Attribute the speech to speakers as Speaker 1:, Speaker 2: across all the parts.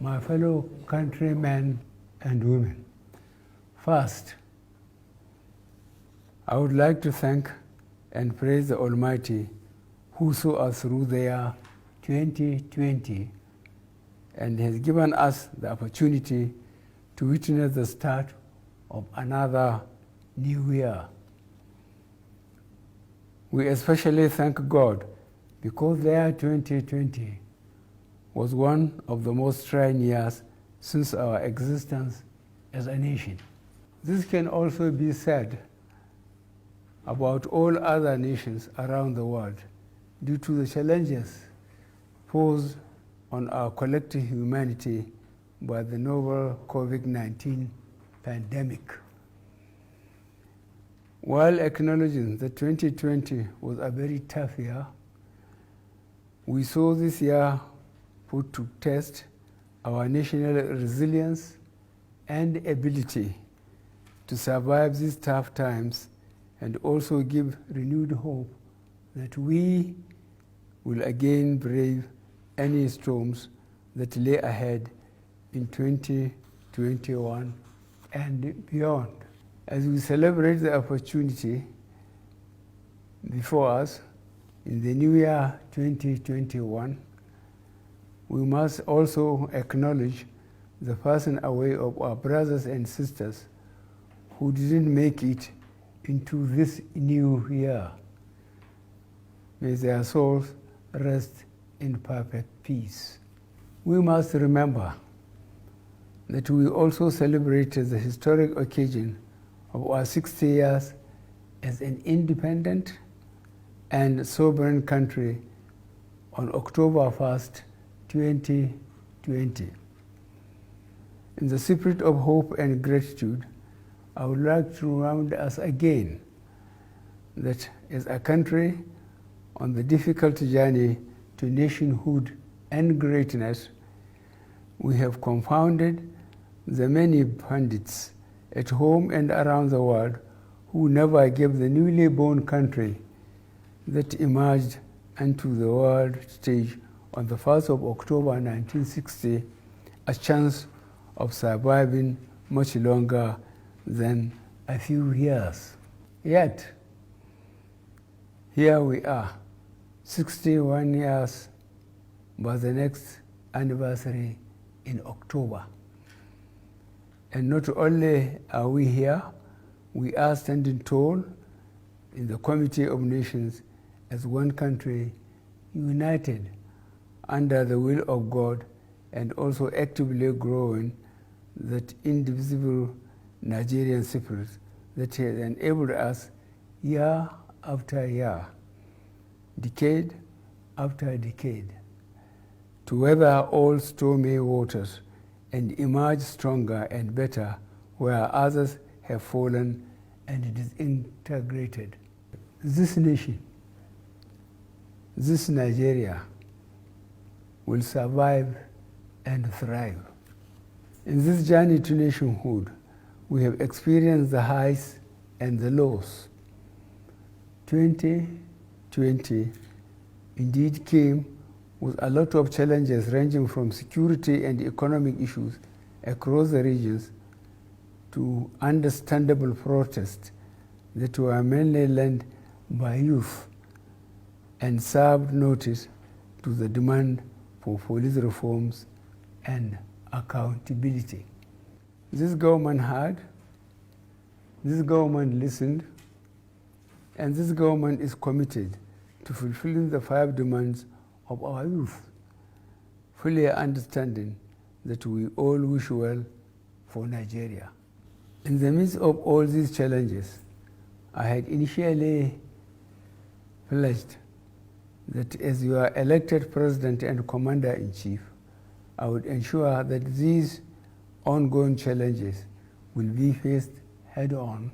Speaker 1: my fellow countrymen and women. First, I would like to thank and praise the Almighty who saw us through the year 2020 and has given us the opportunity to witness the start of another new year. We especially thank God because the year 2020 was one of the most trying years since our existence as a nation. This can also be said about all other nations around the world due to the challenges posed on our collective humanity by the novel COVID-19 pandemic. While acknowledging that 2020 was a very tough year, we saw this year put to test our national resilience and ability to survive these tough times and also give renewed hope that we will again brave any storms that lay ahead in 2021 and beyond. As we celebrate the opportunity before us in the new year 2021, we must also acknowledge the passing away of our brothers and sisters who didn't make it into this new year. May their souls rest in perfect peace. We must remember that we also celebrated the historic occasion of our 60 years as an independent and sovereign country on October 1st, 2020. In the spirit of hope and gratitude, I would like to remind us again that as a country on the difficult journey to nationhood and greatness, we have confounded the many pundits at home and around the world who never gave the newly born country that emerged onto the world stage on the 1st of October 1960 a chance of surviving much longer than a few years. Yet, here we are, 61 years by the next anniversary in October. And not only are we here, we are standing tall in the Committee of Nations as one country, united under the will of God, and also actively growing that indivisible Nigerian spirit that has enabled us year after year, decade after decade, to weather all stormy waters and emerge stronger and better where others have fallen and disintegrated. This nation, this Nigeria, will survive and thrive. In this journey to nationhood, we have experienced the highs and the lows. 2020 indeed came with a lot of challenges ranging from security and economic issues across the regions to understandable protests that were mainly led by youth and served notice to the demand for police reforms and accountability. This government heard, this government listened, and this government is committed to fulfilling the 5 demands of our youth, fully understanding that we all wish well for Nigeria. In the midst of all these challenges, I had initially pledged that as your elected president and commander-in-chief, I would ensure that these ongoing challenges will be faced head-on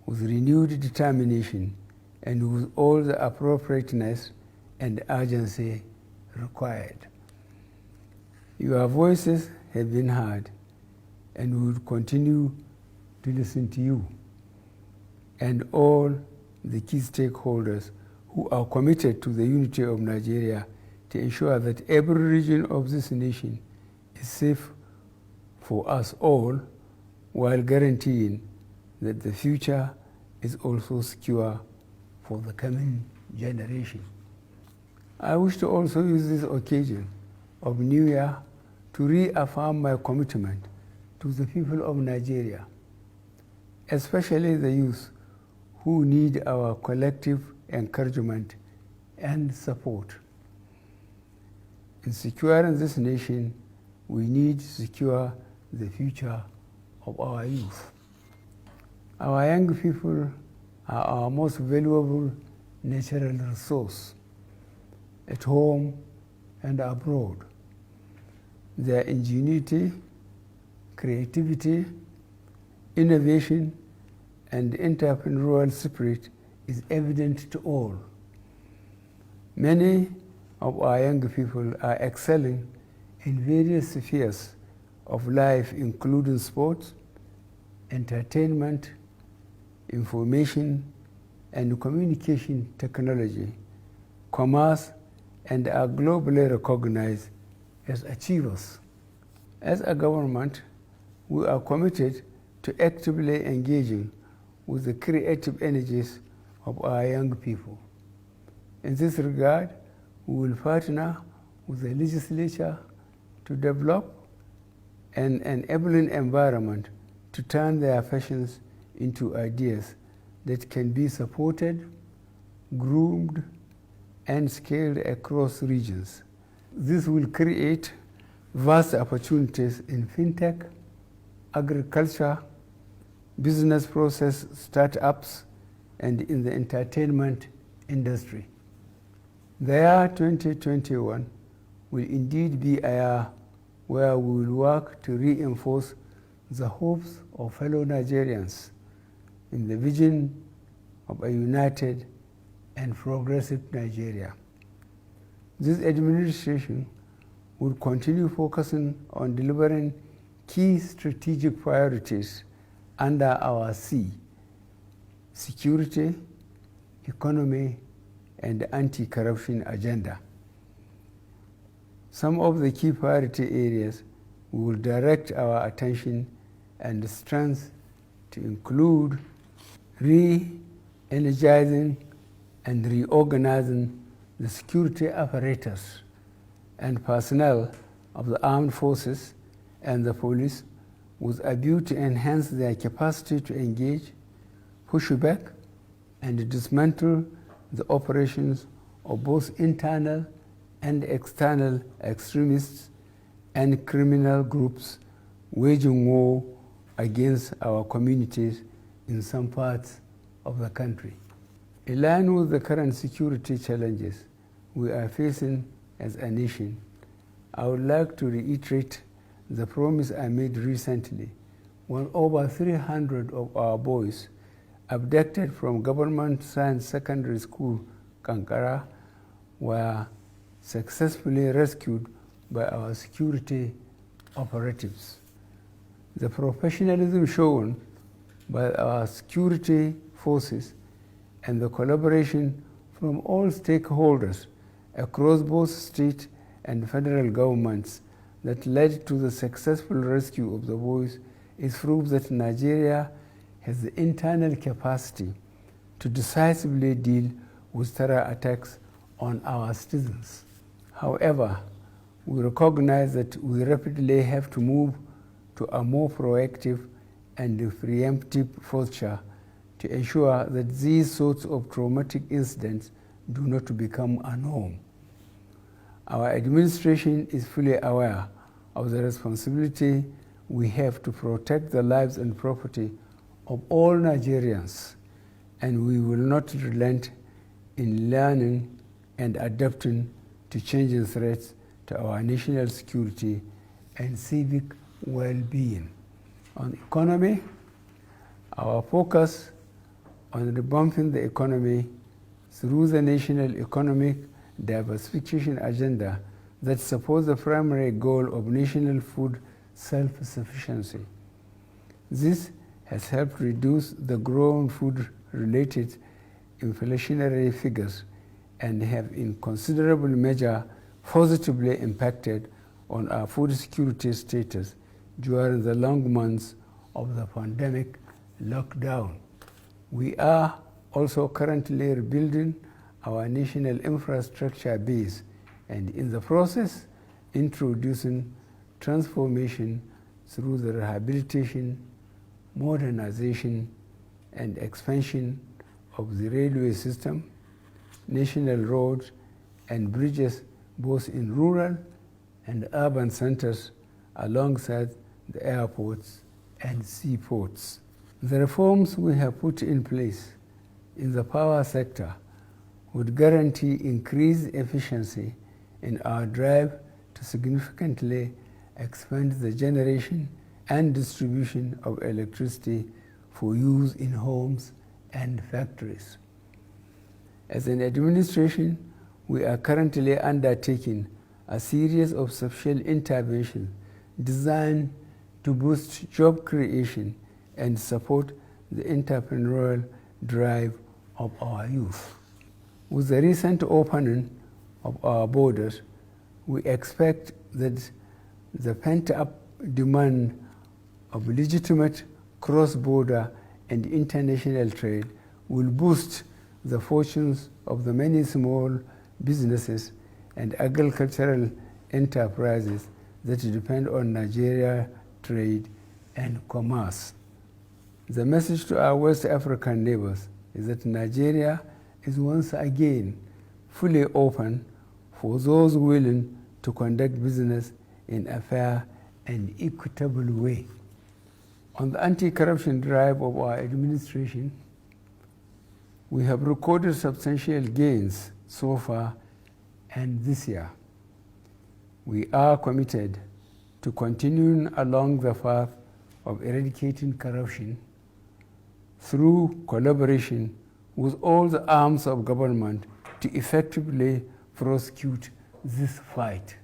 Speaker 1: with renewed determination and with all the appropriateness and urgency required. Your voices have been heard, and we will continue to listen to you and all the key stakeholders who are committed to the unity of Nigeria to ensure that every region of this nation is safe for us all, while guaranteeing that the future is also secure for the coming generation. I wish to also use this occasion of New Year to reaffirm my commitment to the people of Nigeria, especially the youth who need our collective encouragement and support. In securing this nation, we need to secure the future of our youth. Our young people are our most valuable natural resource at home and abroad. Their ingenuity, creativity, innovation, and entrepreneurial spirit is evident to all. Many of our young people are excelling in various spheres of life, including sports, entertainment, information and communication technology, commerce, and are globally recognized as achievers. As a government, we are committed to actively engaging with the creative energies of our young people. In this regard, we will partner with the legislature to develop an enabling environment to turn their passions into ideas that can be supported, groomed, and scaled across regions. This will create vast opportunities in fintech, agriculture, business process startups, and in the entertainment industry. The year 2021 will indeed be a year where we will work to reinforce the hopes of fellow Nigerians in the vision of a united and progressive Nigeria. This administration will continue focusing on delivering key strategic priorities under our C: security, economy, and anti-corruption agenda. Some of the key priority areas we will direct our attention and strength to include re-energizing and reorganizing the security apparatus and personnel of the armed forces and the police with a view to enhance their capacity to engage, push back, and dismantle the operations of both internal and external extremists and criminal groups waging war against our communities in some parts of the country. In line with the current security challenges we are facing as a nation, I would like to reiterate the promise I made recently when over 300 of our boys abducted from Government Science Secondary School, Kankara, were successfully rescued by our security operatives. The professionalism shown by our security forces and the collaboration from all stakeholders across both state and federal governments that led to the successful rescue of the boys is proof that Nigeria has the internal capacity to decisively deal with terror attacks on our citizens. However, we recognize that we rapidly have to move to a more proactive and preemptive posture to ensure that these sorts of traumatic incidents do not become a norm. Our administration is fully aware of the responsibility we have to protect the lives and property of all Nigerians, and we will not relent in learning and adapting to changing threats to our national security and civic well-being. On economy, our focus on revamping the economy through the national economic diversification agenda that supports the primary goal of national food self-sufficiency. This has helped reduce the growing food-related inflationary figures and have in considerable measure positively impacted on our food security status during the long months of the pandemic lockdown. We are also currently rebuilding our national infrastructure base and in the process introducing transformation through the rehabilitation, modernization, and expansion of the railway system, national roads and bridges both in rural and urban centers alongside the airports and seaports. The reforms we have put in place in the power sector would guarantee increased efficiency in our drive to significantly expand the generation and distribution of electricity for use in homes and factories. As an administration, we are currently undertaking a series of social interventions designed to boost job creation and support the entrepreneurial drive of our youth. With the recent opening of our borders, we expect that the pent-up demand of legitimate cross-border and international trade will boost the fortunes of the many small businesses and agricultural enterprises that depend on Nigeria trade and commerce. The message to our West African neighbors is that Nigeria is once again fully open for those willing to conduct business in a fair and equitable way. On the anti-corruption drive of our administration, we have recorded substantial gains so far and this year. We are committed to continuing along the path of eradicating corruption through collaboration with all the arms of government to effectively prosecute this fight.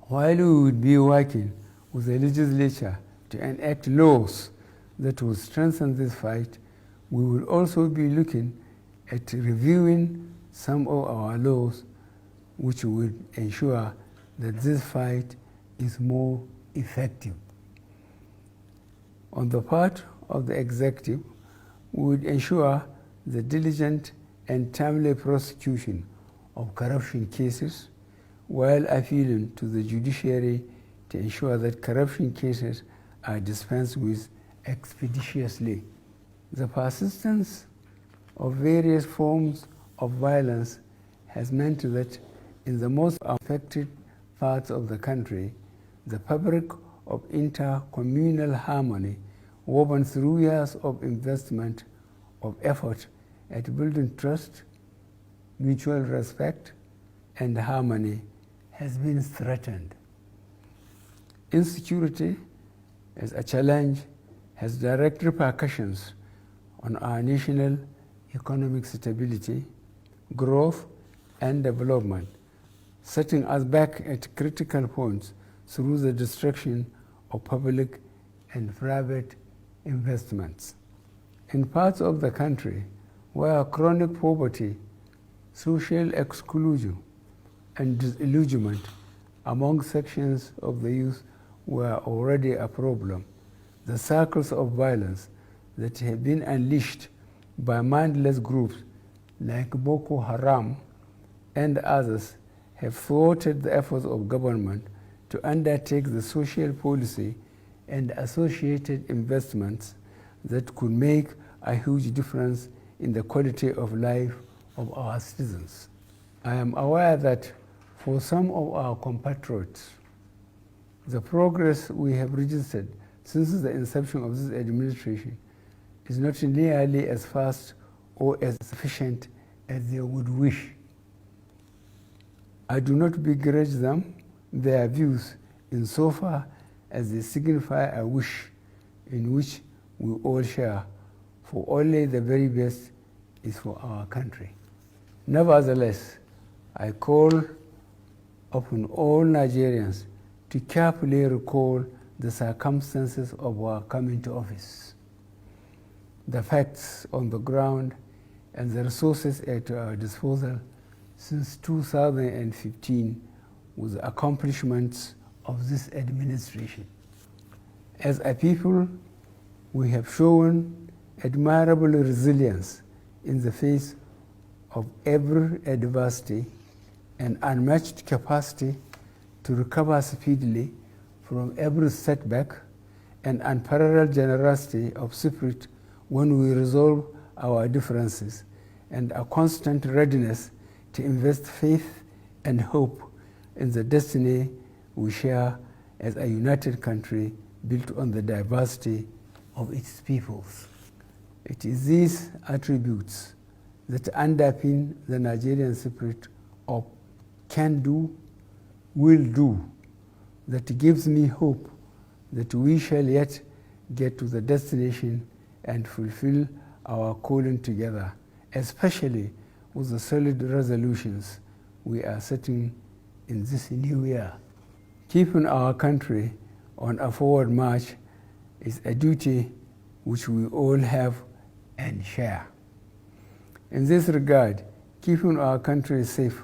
Speaker 1: While we would be working with the legislature to enact laws that will strengthen this fight, we will also be looking at reviewing some of our laws which would ensure that this fight is more effective. On the part of the executive, we would ensure the diligent and timely prosecution of corruption cases while appealing to the judiciary to ensure that corruption cases are dispensed with expeditiously. The persistence of various forms of violence has meant that in the most affected parts of the country, the fabric of inter-communal harmony woven through years of investment, of effort at building trust, mutual respect, and harmony has been threatened. Insecurity as a challenge has direct repercussions on our national economic stability, growth, and development, setting us back at critical points through the destruction of public and private investments. In parts of the country where chronic poverty, social exclusion, and disillusionment among sections of the youth were already a problem, the circles of violence that have been unleashed by mindless groups like Boko Haram and others have thwarted the efforts of government to undertake the social policy and associated investments that could make a huge difference in the quality of life of our citizens. I am aware that for some of our compatriots, the progress we have registered since the inception of this administration is not nearly as fast or as efficient as they would wish. I do not begrudge them their views insofar as they signify a wish in which we all share, for only the very best is for our country. Nevertheless, I call upon all Nigerians to carefully recall the circumstances of our coming to office, the facts on the ground, and the resources at our disposal since 2015 with the accomplishments of this administration. As a people, we have shown admirable resilience in the face of every adversity and unmatched capacity to recover speedily from every setback, and unparalleled generosity of spirit when we resolve our differences, and a constant readiness to invest faith and hope in the destiny we share as a united country built on the diversity of its peoples. It is these attributes that underpin the Nigerian spirit of can do, will do, that gives me hope that we shall yet get to the destination and fulfill our calling together, especially with the solid resolutions we are setting in this new year. Keeping our country on a forward march is a duty which we all have and share. In this regard, keeping our country safe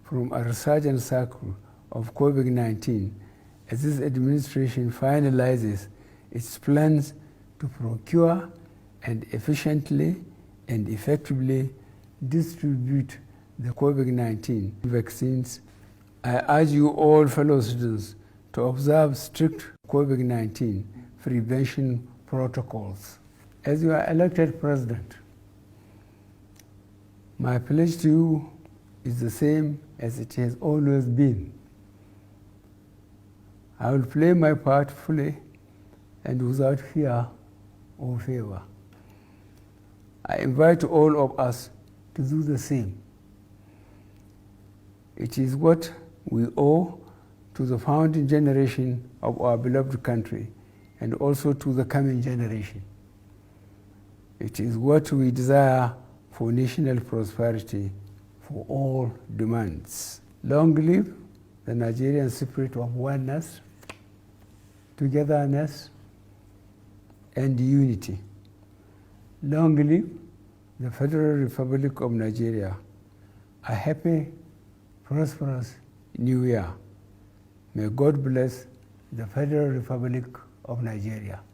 Speaker 1: from a resurgent cycle of COVID-19, as this administration finalizes its plans to procure and efficiently and effectively distribute the COVID-19 vaccines, I urge you all fellow citizens to observe strict COVID-19 prevention protocols. As you are elected president, my pledge to you is the same as it has always been. I will play my part fully and without fear or favor. I invite all of us to do the same. It is what we owe to the founding generation of our beloved country and also to the coming generation. It is what we desire for national prosperity for all demands. Long live the Nigerian spirit of oneness, togetherness, and unity. Long live the Federal Republic of Nigeria. A happy, prosperous New Year. May God bless the Federal Republic of Nigeria.